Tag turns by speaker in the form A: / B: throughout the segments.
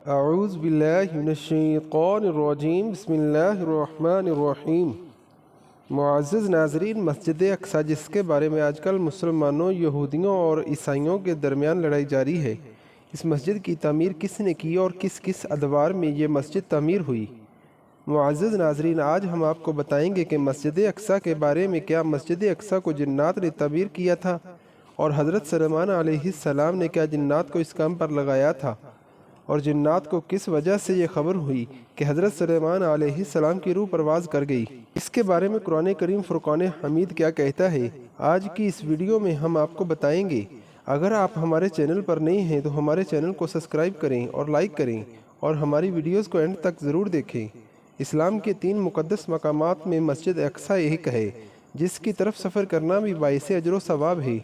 A: اعوذ باللہ من الشیطان الرجیم بسم اللہ الرحمن الرحیم۔ معزز ناظرین، مسجد اقصی جس کے بارے میں آج کل مسلمانوں، یہودیوں اور عیسائیوں کے درمیان لڑائی جاری ہے، اس مسجد کی تعمیر کس نے کی اور کس کس ادوار میں یہ مسجد تعمیر ہوئی؟ معزز ناظرین، آج ہم آپ کو بتائیں گے کہ مسجد اقصی کے بارے میں کیا مسجد اقصی کو جنات نے تعمیر کیا تھا اور حضرت سلیمان علیہ السلام نے کیا جنات کو اس کام پر لگایا تھا، اور جنات کو کس وجہ سے یہ خبر ہوئی کہ حضرت سلیمان علیہ السلام کی روح پرواز کر گئی۔ اس کے بارے میں قرآن کریم فرقان حمید کیا کہتا ہے، آج کی اس ویڈیو میں ہم آپ کو بتائیں گے۔ اگر آپ ہمارے چینل پر نئے ہیں تو ہمارے چینل کو سبسکرائب کریں اور لائک کریں، اور ہماری ویڈیوز کو اینڈ تک ضرور دیکھیں۔ اسلام کے 3 مقدس مقامات میں مسجد اقصی ایک ہے، جس کی طرف سفر کرنا بھی باعث اجر و ثواب ہے۔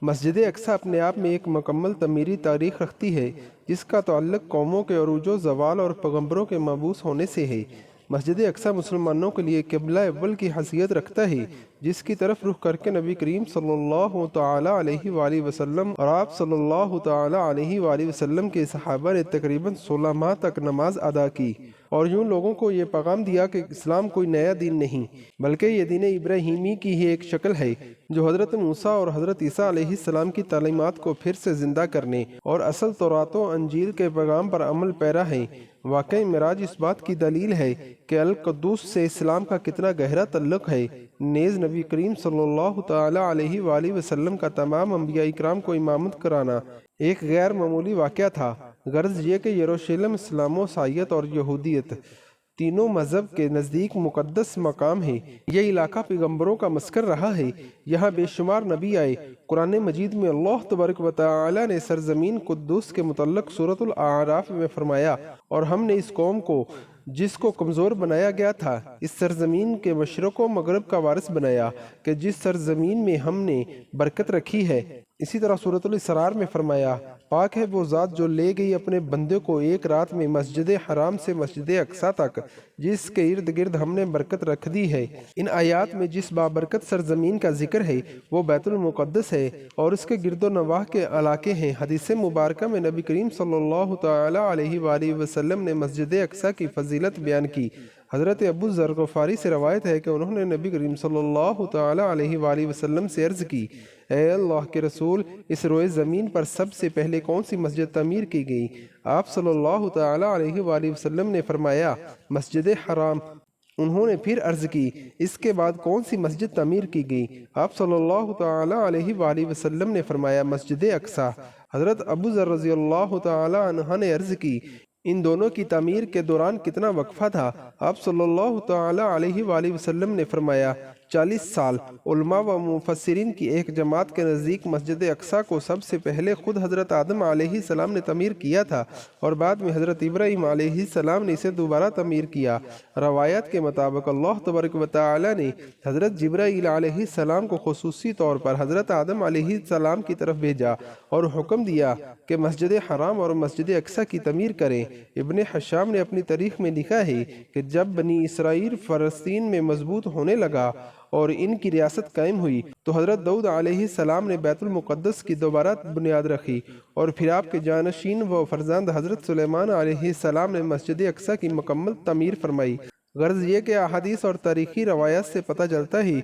A: مسجد اقصی اپنے آپ میں ایک مکمل تعمیری تاریخ رکھتی ہے، جس کا تعلق قوموں کے عروج و زوال اور پیغمبروں کے مبعوث ہونے سے ہے۔ مسجد اقصی مسلمانوں کے لیے قبلہ اول کی حیثیت رکھتا ہے، جس کی طرف رخ کر کے نبی کریم صلی اللہ تعالی علیہ وآلہ وسلم اور آپ صلی اللہ تعالی علیہ وآلہ وسلم کے صحابہ نے تقریباً 16 ماہ تک نماز ادا کی، اور یوں لوگوں کو یہ پیغام دیا کہ اسلام کوئی نیا دین نہیں، بلکہ یہ دین ابراہیمی کی ہی ایک شکل ہے، جو حضرت موسیٰ اور حضرت عیسیٰ علیہ السلام کی تعلیمات کو پھر سے زندہ کرنے اور اصل تورات و انجیل کے پیغام پر عمل پیرا ہے۔ واقعی معراج اس بات کی دلیل ہے کہ القدس سے اسلام کا کتنا گہرا تعلق ہے۔ نیز نبی کریم صلی اللہ تعالی علیہ وآلہ وسلم کا تمام انبیاء اکرام کو امامت کرانا ایک غیر معمولی واقعہ تھا۔ غرض یہ کہ یروشلم اسلام و عیسائیت اور یہودیت تینوں مذہب کے نزدیک مقدس مقام ہے۔ یہ علاقہ پیغمبروں کا مسکن رہا ہے، یہاں بے شمار نبی آئے۔ قرآن مجید میں اللہ تبارک و تعالی نے سرزمین قدس کے متعلق سورۃ الاعراف میں فرمایا، اور ہم نے اس قوم کو جس کو کمزور بنایا گیا تھا اس سرزمین کے مشرق و مغرب کا وارث بنایا، کہ جس سرزمین میں ہم نے برکت رکھی ہے۔ اسی طرح سورۃ الاسراء میں فرمایا، پاک ہے وہ ذات جو لے گئی اپنے بندے کو ایک رات میں مسجد حرام سے مسجد اقصی تک، جس کے ارد گرد ہم نے برکت رکھ دی ہے۔ ان آیات میں جس بابرکت سرزمین کا ذکر ہے وہ بیت المقدس ہے، اور اس کے گرد و نواح کے علاقے ہیں۔ حدیث مبارکہ میں نبی کریم صلی اللہ تعالی علیہ وآلہ وسلم نے مسجد اقصی کی فضیلت بیان کی۔ حضرت ابو ذر غفاری سے روایت ہے کہ انہوں نے نبی کریم صلی اللہ تعالی علیہ وآلہ وسلم سے عرض کی، اے اللہ کے رسول، اس روئے زمین پر سب سے پہلے کون سی مسجد تعمیر کی گئی؟ آپ صلی اللہ تعالی علیہ وآلہ وسلم نے فرمایا، مسجد حرام۔ انہوں نے پھر عرض کی، اس کے بعد کون سی مسجد تعمیر کی گئی؟ آپ صلی اللہ تعالی علیہ وآلہ وسلم نے فرمایا، مسجد اقصی۔ حضرت ابو ذر رضی اللہ تعالی عنہ نے عرض کی، ان دونوں کی تعمیر کے دوران کتنا وقفہ تھا؟ آپ صلی اللہ تعالی علیہ وآلہ وسلم نے فرمایا، 40 سال۔ علماء و مفسرین کی ایک جماعت کے نزدیک مسجد اقصی کو سب سے پہلے خود حضرت آدم علیہ السلام نے تعمیر کیا تھا، اور بعد میں حضرت ابراہیم علیہ السلام نے اسے دوبارہ تعمیر کیا۔ روایات کے مطابق اللہ تبارک و تعالی نے حضرت جبرائیل علیہ السلام کو خصوصی طور پر حضرت آدم علیہ السلام کی طرف بھیجا اور حکم دیا کہ مسجد حرام اور مسجد اقصی کی تعمیر کریں۔ ابن حشام نے اپنی تاریخ میں لکھا ہے کہ جب بنی اسرائیل فلسطین میں مضبوط ہونے لگا اور ان کی ریاست قائم ہوئی تو حضرت داؤد علیہ السلام نے بیت المقدس کی دوبارہ بنیاد رکھی، اور پھر آپ کے جانشین و فرزند حضرت سلیمان علیہ السلام نے مسجد اقصی کی مکمل تعمیر فرمائی۔ غرض یہ کہ احادیث اور تاریخی روایات سے پتہ چلتا ہے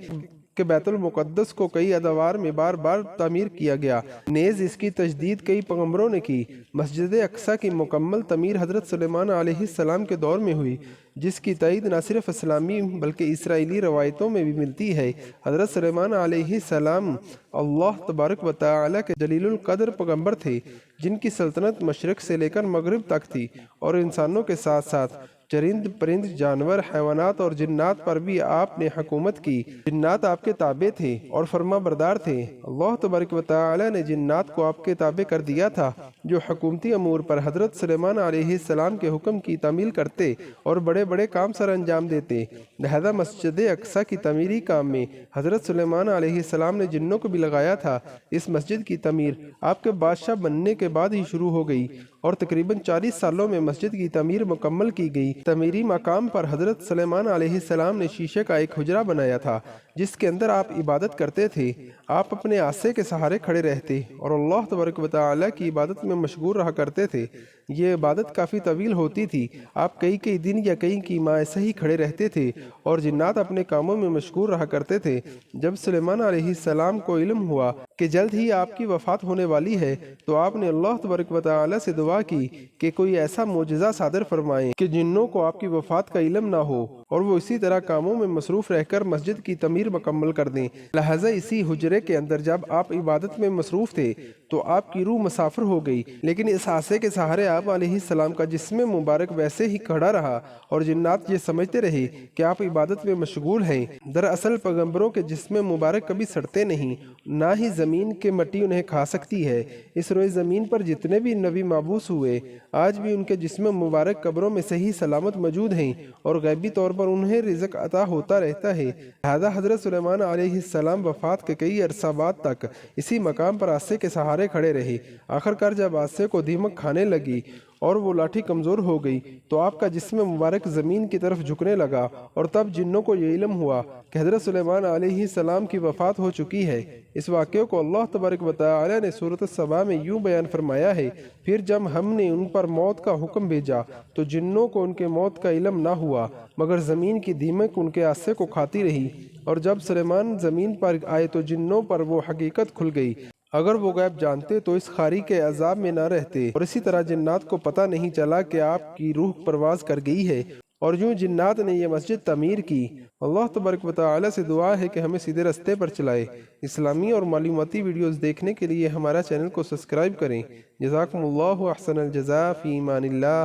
A: کہ بیت المقدس کو کئی ادوار میں بار بار تعمیر کیا گیا، نیز اس کی تجدید کئی پیغمبروں نے کی۔ مسجد اقصی کی مکمل تعمیر حضرت سلیمان علیہ السلام کے دور میں ہوئی، جس کی تائید نہ صرف اسلامی بلکہ اسرائیلی روایتوں میں بھی ملتی ہے۔ حضرت سلیمان علیہ السلام اللہ تبارک و تعالی کے جلیل القدر پیغمبر تھے، جن کی سلطنت مشرق سے لے کر مغرب تک تھی، اور انسانوں کے ساتھ ساتھ چرند پرند جانور حیوانات اور جنات پر بھی آپ نے حکومت کی۔ جنات آپ کے تابع تھے اور فرما بردار تھے۔ اللہ تبارک و تعالی نے جنات کو آپ کے تابع کر دیا تھا، جو حکومتی امور پر حضرت سلیمان علیہ السلام کے حکم کی تعمیل کرتے اور بڑے بڑے کام سر انجام دیتے۔ لہذا مسجد اقصی کی تعمیری کام میں حضرت سلیمان علیہ السلام نے جنوں کو بھی لگایا تھا۔ اس مسجد کی تعمیر آپ کے بادشاہ بننے کے بعد ہی شروع ہو گئی، اور تقریباً 40 سالوں میں مسجد کی تعمیر مکمل کی گئی۔ تعمیری مقام پر حضرت سلیمان علیہ السلام نے شیشے کا ایک حجرہ بنایا تھا جس کے اندر آپ عبادت کرتے تھے۔ آپ اپنے عصا کے سہارے کھڑے رہتے اور اللہ تبارک و تعالیٰ کی عبادت میں مشغول رہا کرتے تھے۔ یہ عبادت کافی طویل ہوتی تھی۔ آپ کئی دن یا کئی ماہ ایسے ہی کھڑے رہتے تھے اور جنات اپنے کاموں میں مشغول رہا کرتے تھے۔ جب سلیمان علیہ السلام کو علم ہوا کہ جلد ہی آپ کی وفات ہونے والی ہے تو آپ نے اللہ تبارک و تعالیٰ سے دعا کی کہ کوئی ایسا معجزہ صادر فرمائیں کہ جنوں کو آپ کی وفات کا علم نہ ہو اور وہ اسی طرح کاموں میں مصروف رہ کر مسجد کی تعمیر مکمل کر دیں۔ لہٰذا اسی حجرے کے اندر جب آپ عبادت میں مصروف تھے تو آپ کی روح مسافر ہو گئی، لیکن اس عصا کے سہارے آپ علیہ السلام کا جسم مبارک ویسے ہی کھڑا رہا اور جنات یہ سمجھتے رہے کہ آپ عبادت میں مشغول ہیں۔ دراصل پیغمبروں کے جسم مبارک کبھی سڑتے نہیں، نہ ہی زمین کے مٹی انہیں کھا سکتی ہے۔ اس روئے زمین پر جتنے بھی نبی مبعوث ہوئے آج بھی ان کے جسم مبارک قبروں میں صحیح سلامت موجود ہیں اور غیبی طور پر انہیں رزق عطا ہوتا رہتا ہے۔ لہذا حضرت سلیمان علیہ السلام وفات کے کئی عرصہ بعد تک اسی مقام پر عصے کے سہارے کھڑے رہے۔ آخرکار جب عصے کو دیمک کھانے لگی اور وہ لاٹھی کمزور ہو گئی تو آپ کا جسم مبارک زمین کی طرف جھکنے لگا اور تب جنوں کو یہ علم ہوا کہ حضرت سلیمان علیہ السلام کی وفات ہو چکی ہے۔ اس واقعے کو اللہ تبارک و تعالی نے سورۃ السبا میں یوں بیان فرمایا ہے، پھر جب ہم نے ان پر موت کا حکم بھیجا تو جنوں کو ان کے موت کا علم نہ ہوا مگر زمین کی دیمک ان کے عصے کو کھاتی رہی، اور جب سلیمان زمین پر آئے تو جنوں پر وہ حقیقت کھل گئی۔ اگر وہ غیب جانتے تو اس خاری کے عذاب میں نہ رہتے، اور اسی طرح جنات کو پتہ نہیں چلا کہ آپ کی روح پرواز کر گئی ہے، اور یوں جنات نے یہ مسجد تعمیر کی۔ اللہ تبارک و تعالی سے دعا ہے کہ ہمیں سیدھے رستے پر چلائے۔ اسلامی اور معلوماتی ویڈیوز دیکھنے کے لیے ہمارا چینل کو سبسکرائب کریں۔ جزاکم اللہ احسن الجزاء فی امان اللہ۔